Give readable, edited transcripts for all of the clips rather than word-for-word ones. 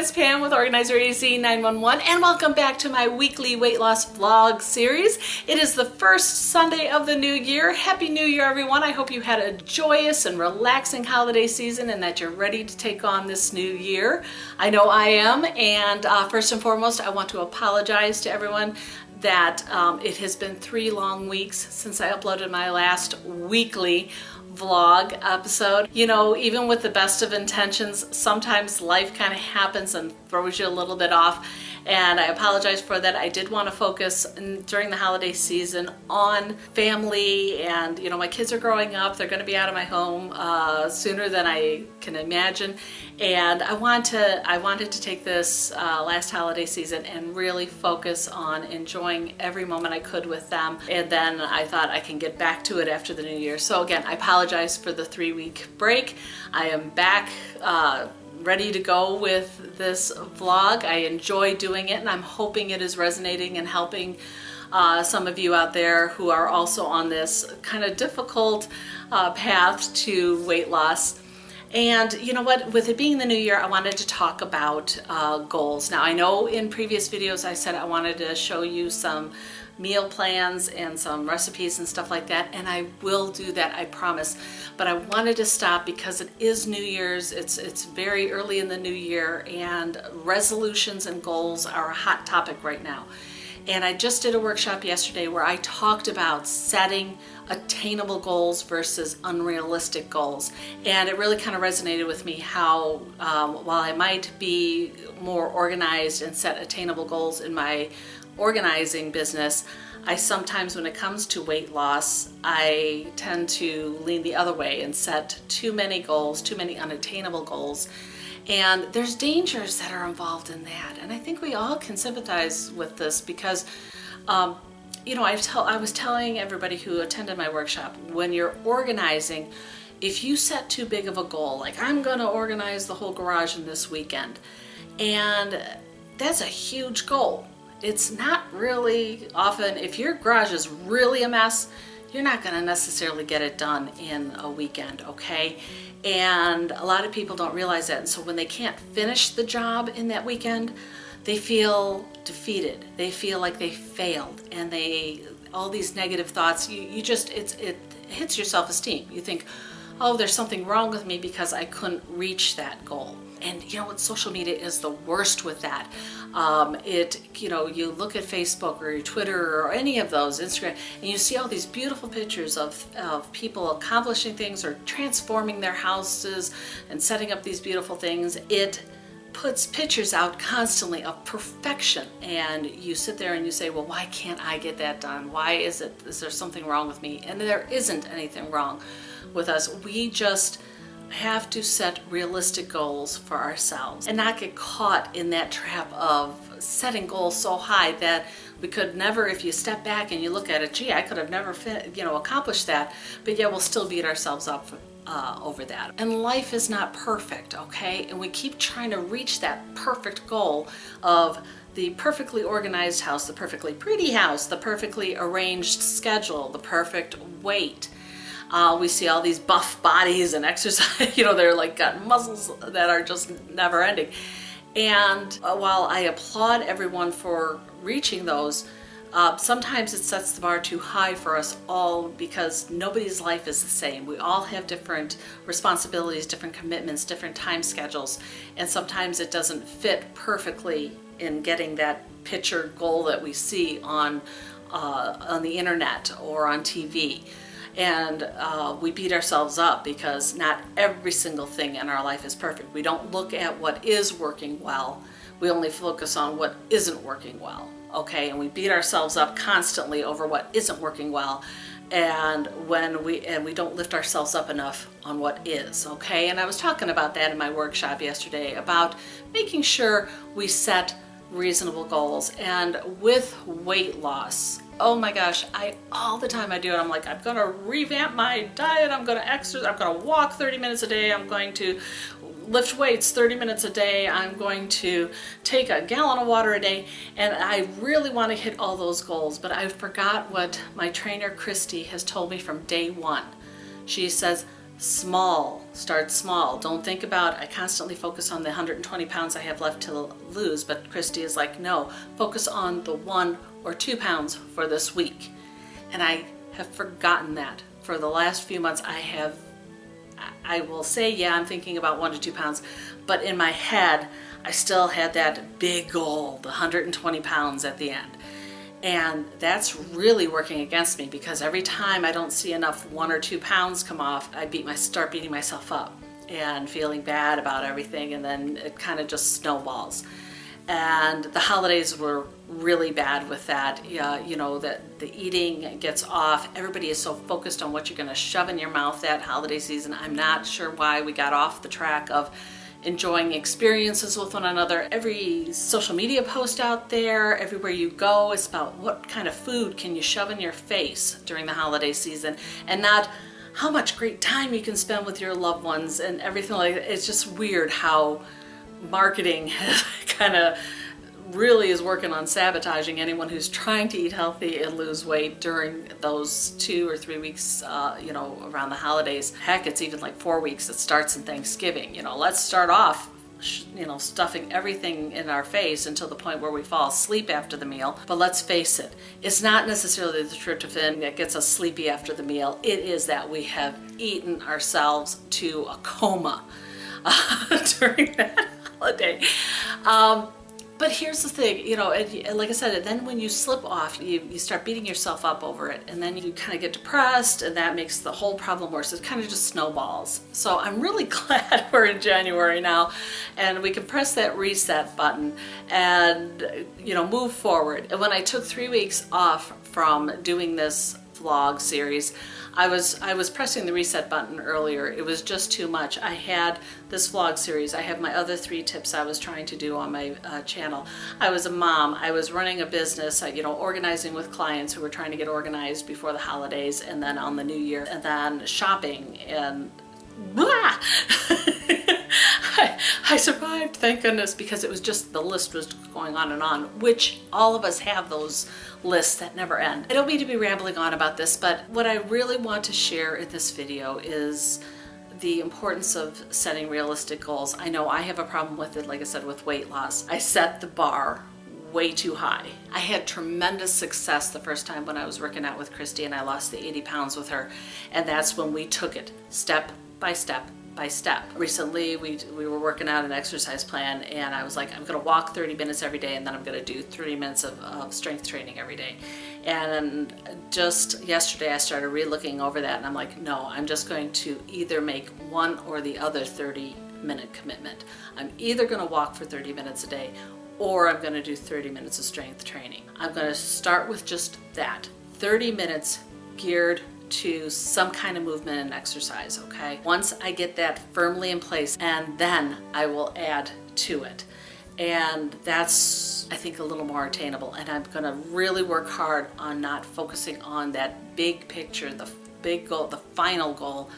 it's Pam with Organizer AZ 911 and welcome back to my weekly weight loss vlog series. It is the first Sunday of the new year. Happy New Year, everyone. I hope you had a joyous and relaxing holiday season and that you're ready to take on this new year. I know I am, and first and foremost, I want to apologize to everyone that it has been 3 long weeks since I uploaded my last weekly vlog episode. You know, even with the best of intentions, sometimes life kind of happens and throws you a little bit off, and I apologize for that. I did want to focus during the holiday season on family, and you know, my kids are growing up. They're going to be out of my home sooner than I can imagine, and I wanted to take this last holiday season and really focus on enjoying every moment I could with them, and then I thought I can get back to it after the new year. So again, I apologize for the 3-week break. I am back ready to go with this vlog. I enjoy doing it, and I'm hoping it is resonating and helping some of you out there who are also on this kind of difficult path to weight loss. And you know what, with it being the new year, I wanted to talk about goals. Now, I know in previous videos I said I wanted to show you some meal plans and some recipes and stuff like that, and I will do that, I promise. But I wanted to stop because it is New Year's. It's very early in the new year, and resolutions and goals are a hot topic right now. And I just did a workshop yesterday where I talked about setting attainable goals versus unrealistic goals. And it really kind of resonated with me how while I might be more organized and set attainable goals in my organizing business, I sometimes, when it comes to weight loss, I tend to lean the other way and set too many goals, too many unattainable goals. And there's dangers that are involved in that. And I think we all can sympathize with this because, you know, I was telling everybody who attended my workshop, when you're organizing, if you set too big of a goal, like I'm gonna organize the whole garage in this weekend, and that's a huge goal. It's not really often, if your garage is really a mess, you're not going to necessarily get it done in a weekend, okay? And a lot of people don't realize that, and so when they can't finish the job in that weekend, they feel defeated. They feel like they failed, and all these negative thoughts, it hits your self-esteem. You think, oh, there's something wrong with me because I couldn't reach that goal. And you know what, social media is the worst with that. You know, you look at Facebook or your Twitter or any of those, Instagram, and you see all these beautiful pictures of people accomplishing things or transforming their houses and setting up these beautiful things. It puts pictures out constantly of perfection, and you sit there and you say, well, why can't I get that done? Is there something wrong with me? And there isn't anything wrong with us. We just have to set realistic goals for ourselves and not get caught in that trap of setting goals so high that we could never, if you step back and you look at it, gee, I could have never accomplished that, but yeah, we'll still beat ourselves up over that. And life is not perfect, okay? And we keep trying to reach that perfect goal of the perfectly organized house, the perfectly pretty house, the perfectly arranged schedule, the perfect weight. We see all these buff bodies and exercise, you know, they're like got muscles that are just never ending. And while I applaud everyone for reaching those, sometimes it sets the bar too high for us all because nobody's life is the same. We all have different responsibilities, different commitments, different time schedules, and sometimes it doesn't fit perfectly in getting that picture goal that we see on the internet or on TV. And we beat ourselves up because not every single thing in our life is perfect. We don't look at what is working well. We only focus on what isn't working well, okay? And we beat ourselves up constantly over what isn't working well, and we don't lift ourselves up enough on what is, okay? And I was talking about that in my workshop yesterday, about making sure we set reasonable goals. And with weight loss, oh my gosh, all the time I do it. I'm like, I'm gonna revamp my diet, I'm gonna exercise, I'm gonna walk 30 minutes a day, I'm going to lift weights 30 minutes a day, I'm going to take a gallon of water a day, and I really want to hit all those goals. But I forgot what my trainer Christy has told me from day one. She says, small. Start small. Don't think about, I constantly focus on the 120 pounds I have left to lose, but Christy is like, no, focus on the 1 or 2 pounds for this week. And I have forgotten that. For the last few months, I will say, yeah, I'm thinking about 1 to 2 pounds, but in my head, I still had that big goal, the 120 pounds at the end. And that's really working against me, because every time I don't see enough 1 or 2 pounds come off, I start beating myself up and feeling bad about everything, and then it kind of just snowballs. And the holidays were really bad with that. You know, that the eating gets off. Everybody is so focused on what you're going to shove in your mouth that holiday season. I'm not sure why we got off the track of enjoying experiences with one another. Every social media post out there, everywhere you go, it's about what kind of food can you shove in your face during the holiday season, and not how much great time you can spend with your loved ones and everything like that. It's just weird how marketing has kind of really is working on sabotaging anyone who's trying to eat healthy and lose weight during those 2 or 3 weeks, you know, around the holidays. Heck, it's even like 4 weeks. It starts in Thanksgiving. You know, let's start off, you know, stuffing everything in our face until the point where we fall asleep after the meal. But let's face it, it's not necessarily the tryptophan that gets us sleepy after the meal. It is that we have eaten ourselves to a coma during that holiday. But here's the thing, you know, and like I said, then when you slip off, you start beating yourself up over it, and then you kind of get depressed, and that makes the whole problem worse. It kind of just snowballs. So I'm really glad we're in January now, and we can press that reset button and, you know, move forward. And when I took 3 weeks off from doing this vlog series, I was pressing the reset button earlier. It was just too much. I had this vlog series. I have my other 3 tips I was trying to do on my channel. I was a mom. I was running a business, you know, organizing with clients who were trying to get organized before the holidays and then on the new year, and then shopping, and blah! I survived, thank goodness, because it was just, the list was going on, which all of us have those lists that never end. I don't mean to be rambling on about this, but what I really want to share in this video is the importance of setting realistic goals. I know I have a problem with it, like I said, with weight loss. I set the bar way too high. I had tremendous success the first time when I was working out with Christy, and I lost the 80 pounds with her, and that's when we took it step by step by step. Recently, we were working out an exercise plan, and I was like, I'm gonna walk 30 minutes every day, and then I'm gonna do 30 minutes of strength training every day. And just yesterday, I started re-looking over that, and I'm like, no, I'm just going to either make one or the other 30-minute commitment. I'm either gonna walk for 30 minutes a day, or I'm gonna do 30 minutes of strength training. I'm gonna start with just that, 30 minutes geared to some kind of movement and exercise, okay? Once I get that firmly in place, and then I will add to it. And that's, I think, a little more attainable. And I'm gonna really work hard on not focusing on that big picture, the big goal, the final goal.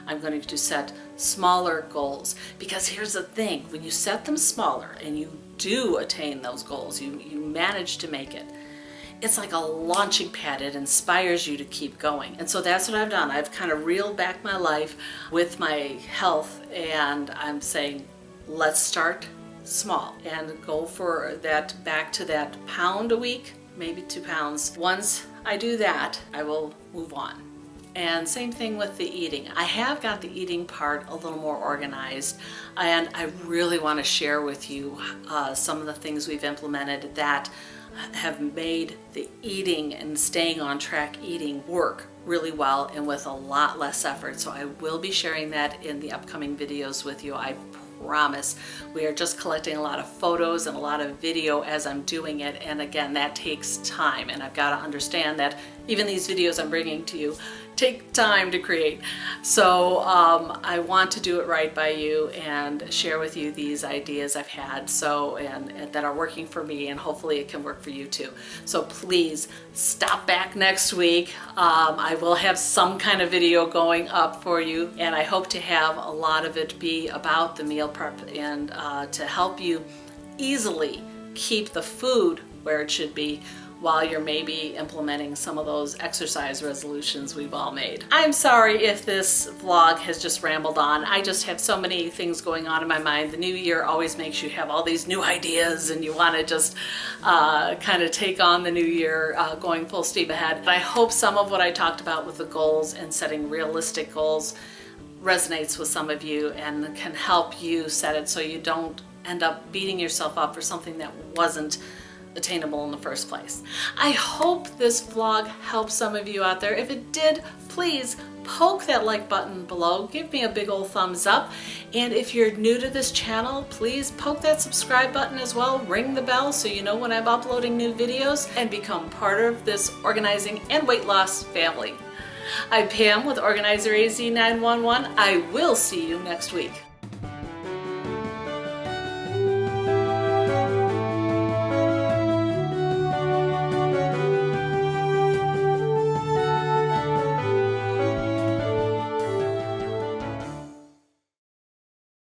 I'm going to set smaller goals, because here's the thing, when you set them smaller and you do attain those goals, you manage to make it, it's like a launching pad. It inspires you to keep going. And so that's what I've done. I've kind of reeled back my life with my health, and I'm saying, let's start small and go for that, back to that pound a week, maybe 2 pounds. Once I do that, I will move on. And same thing with the eating. I have got the eating part a little more organized, and I really want to share with you some of the things we've implemented that have made the eating and staying on track eating work really well and with a lot less effort. So I will be sharing that in the upcoming videos with you, I promise. We are just collecting a lot of photos and a lot of video as I'm doing it, and again, that takes time, and I've got to understand that even these videos I'm bringing to you take time to create. So I want to do it right by you and share with you these ideas I've had, and that are working for me, and hopefully it can work for you too. So please stop back next week. I will have some kind of video going up for you, and I hope to have a lot of it be about the meal prep and to help you easily keep the food where it should be while you're maybe implementing some of those exercise resolutions we've all made. I'm sorry if this vlog has just rambled on. I just have so many things going on in my mind. The new year always makes you have all these new ideas and you want to just kind of take on the new year going full steam ahead. But I hope some of what I talked about with the goals and setting realistic goals resonates with some of you and can help you set it so you don't end up beating yourself up for something that wasn't attainable in the first place. I hope this vlog helped some of you out there. If it did, please poke that like button below, give me a big old thumbs up, and if you're new to this channel, please poke that subscribe button as well, ring the bell so you know when I'm uploading new videos, and become part of this organizing and weight loss family. I'm Pam with Organizer AZ 911. I will see you next week.